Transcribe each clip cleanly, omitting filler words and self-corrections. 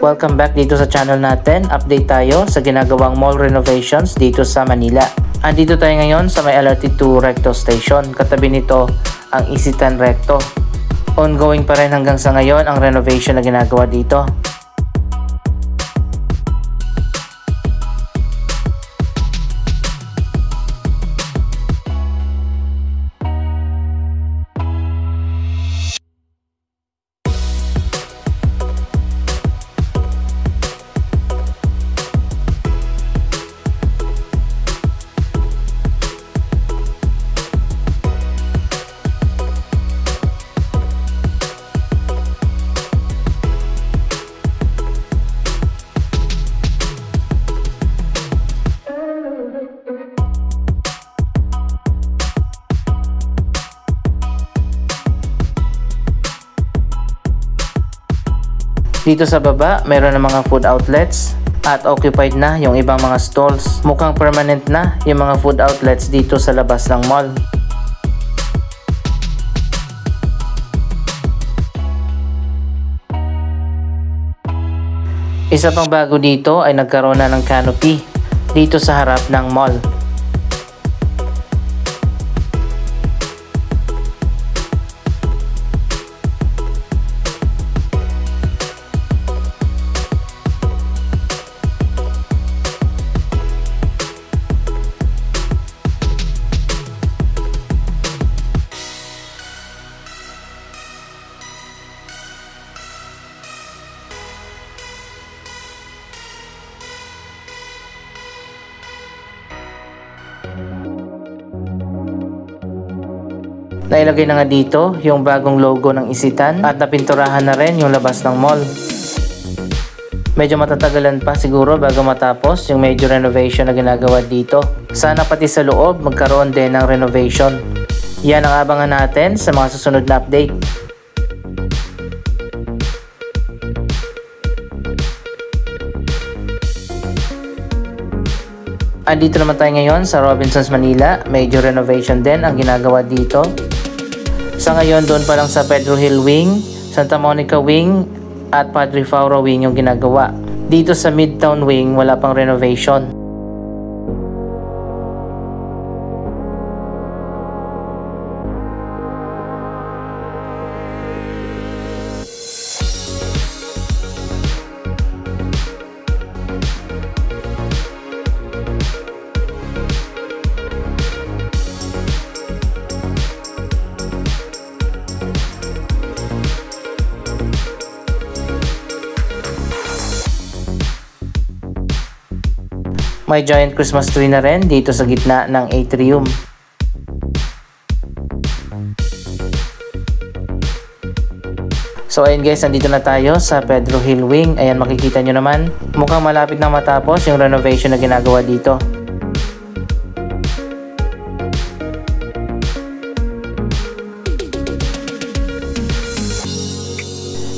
Welcome back dito sa channel natin. Update tayo sa ginagawang mall renovations dito sa Manila. Andito tayo ngayon sa may LRT2 Recto Station. Katabi nito ang Isitan Recto. Ongoing pa rin hanggang sa ngayon ang renovation na ginagawa dito. Dito sa baba, mayroon ng mga food outlets at occupied na yung ibang mga stalls. Mukhang permanent na yung mga food outlets dito sa labas ng mall. Isa pang bago dito ay nagkaroon na ng canopy dito sa harap ng mall. Nailagay na nga dito yung bagong logo ng Isitan at napinturahan na rin yung labas ng mall. Medyo matatagalan pa siguro bago matapos yung major renovation na ginagawa dito. Sana pati sa loob magkaroon din ng renovation. Yan ang abangan natin sa mga susunod na update. Andito naman tayo ngayon sa Robinsons Manila. Major renovation din ang ginagawa dito. Sa ngayon, doon pa lang sa Pedro Hill Wing, Santa Monica Wing, at Padre Fauro Wing yung ginagawa. Dito sa Midtown Wing, wala pang renovation. May giant Christmas tree na rin dito sa gitna ng atrium. So ayun guys, nandito na tayo sa Pedro Hill Wing. Ayan, makikita nyo naman. Mukhang malapit na matapos yung renovation na ginagawa dito.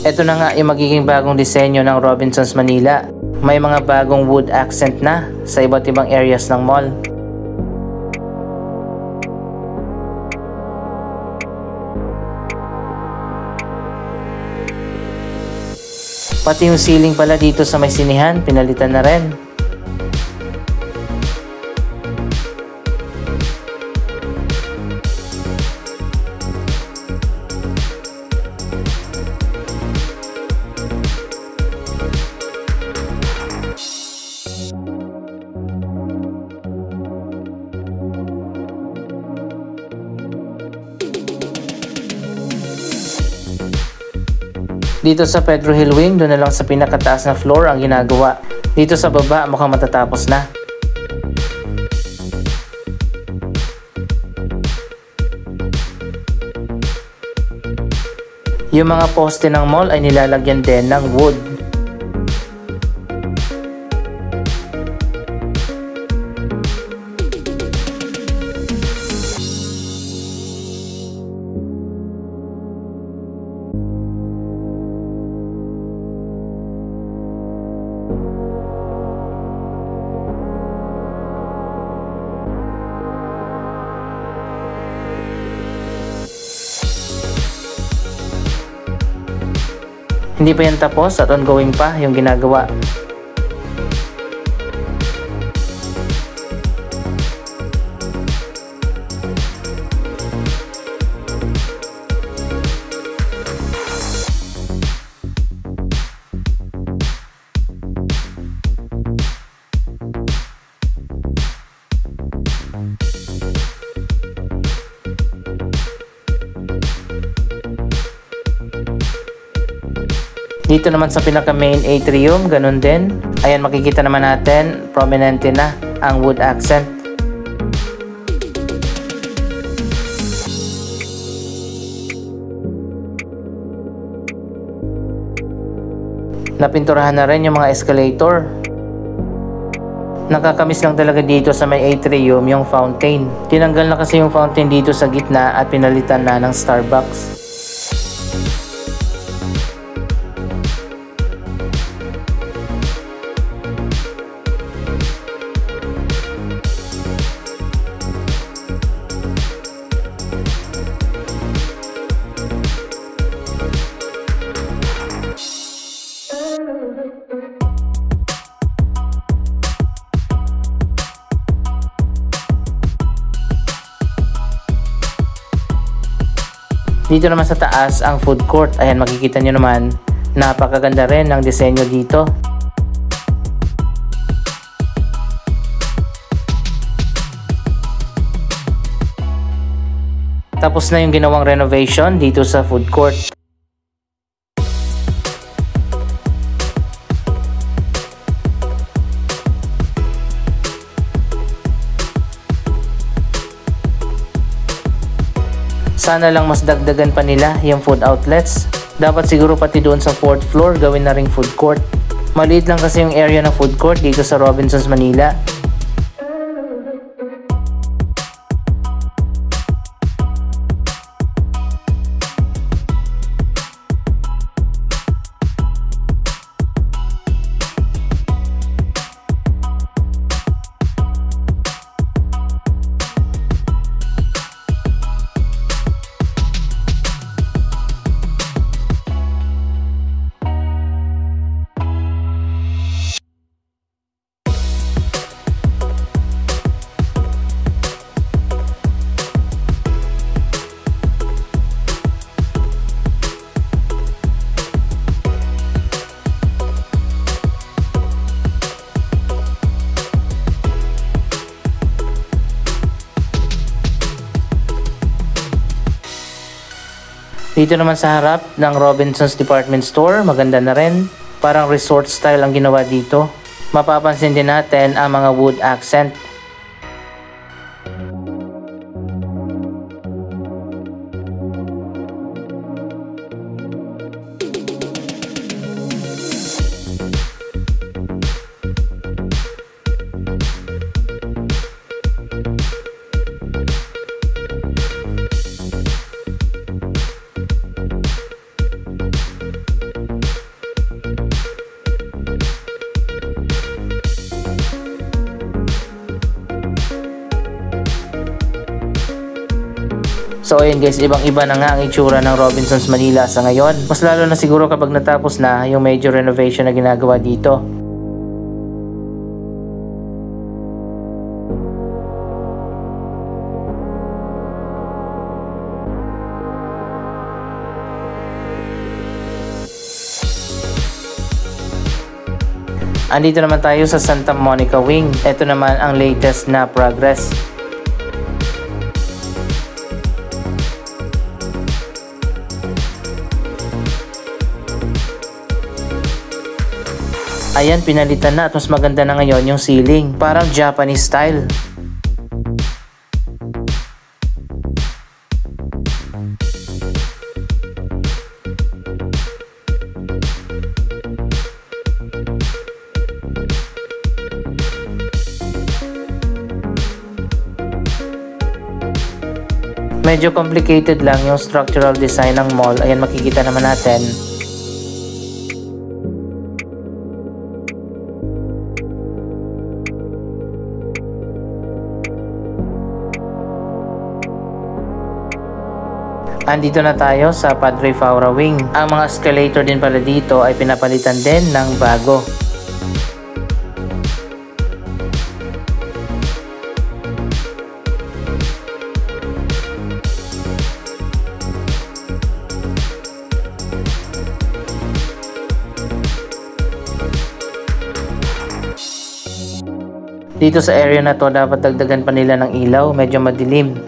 Ito na nga yung magiging bagong disenyo ng Robinsons Manila. May mga bagong wood accent na sa iba't ibang areas ng mall. Pati yung ceiling pala dito sa may sinihan, pinalitan na rin. Dito sa Pedro Hill Wing, doon na lang sa pinakataas na floor ang ginagawa. Dito sa baba, mukhang matatapos na. Yung mga poste ng mall ay nilalagyan din ng wood. Hindi pa yan tapos at ongoing pa yung ginagawa. Dito naman sa pinaka main atrium, ganun din. Ayan, makikita naman natin, prominente na ang wood accent. Napinturahan na rin yung mga escalator. Nakakamiss lang talaga dito sa may atrium yung fountain. Tinanggal na kasi yung fountain dito sa gitna at pinalitan na ng Starbucks. Dito naman sa taas ang food court. Ayan, makikita nyo naman, napakaganda rin ng disenyo dito. Tapos na yung ginawang renovation dito sa food court. Sana lang mas dagdagan pa nila yung food outlets. Dapat siguro pati doon sa 4th floor gawin na ring food court. Maliit lang kasi yung area ng food court dito sa Robinsons, Manila. Dito naman sa harap ng Robinsons Department Store, maganda na rin. Parang resort style ang ginawa dito. Mapapansin din natin ang mga wood accent. So ayun guys, ibang-iba na nga ang itsura ng Robinsons Manila sa ngayon. Mas lalo na siguro kapag natapos na yung major renovation na ginagawa dito. Andito naman tayo sa Santa Monica Wing. Ito naman ang latest na progress. Ayan, pinalitan na at mas maganda na ngayon yung ceiling. Parang Japanese style. Medyo complicated lang yung structural design ng mall. Ayan, makikita naman natin. Andito na tayo sa Padre Faura Wing. Ang mga escalator din pala dito ay pinapalitan din ng bago. Dito sa area na to, dapat dagdagan pa nila ng ilaw, medyo madilim.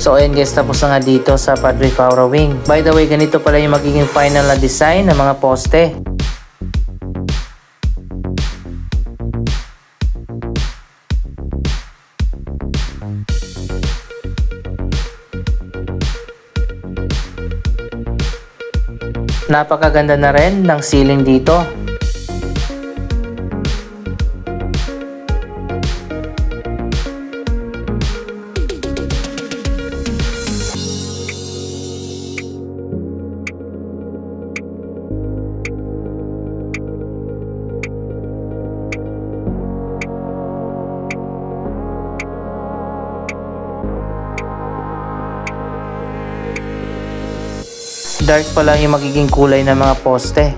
So ayan guys, tapos na nga dito sa Padre Faura Wing. By the way, ganito pala yung magiging final na design ng mga poste. Napakaganda na rin ng ceiling dito. Dark pala yung magiging kulay ng mga poste.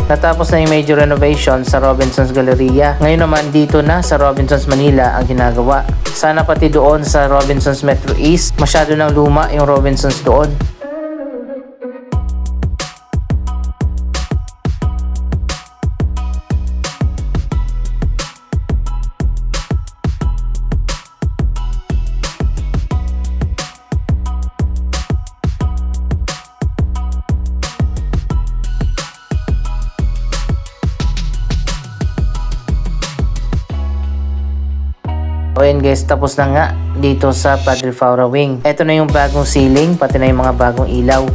Natapos na yung major renovation sa Robinsons Galleria. Ngayon naman dito na sa Robinsons Manila ang ginagawa. Sana pati doon sa Robinsons Metro East, masyado nang luma yung Robinsons doon. O yan guys, tapos na nga dito sa Padre Faura Wing. Ito na yung bagong ceiling, pati na yung mga bagong ilaw.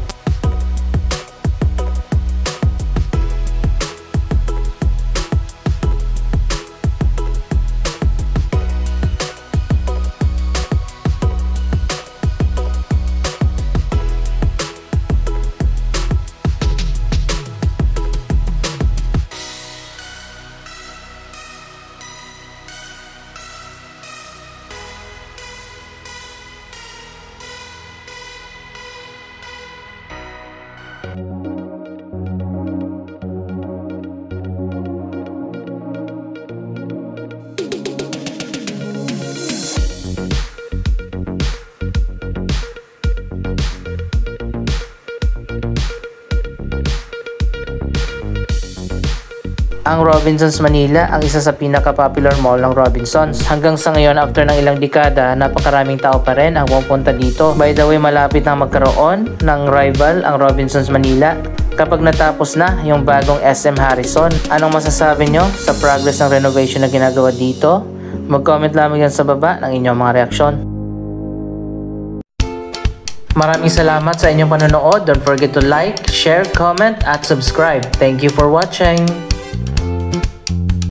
Ang Robinsons Manila ang isa sa pinaka-popular mall ng Robinsons. Hanggang sa ngayon, after ng ilang dekada, napakaraming tao pa rin ang pupunta dito. By the way, malapit na magkaroon ng rival ang Robinsons Manila. Kapag natapos na yung bagong SM Harrison, anong masasabi nyo sa progress ng renovation na ginagawa dito? Mag-comment lamang yan sa baba ng inyong mga reaksyon. Maraming salamat sa inyong panonood. Don't forget to like, share, comment, at subscribe. Thank you for watching!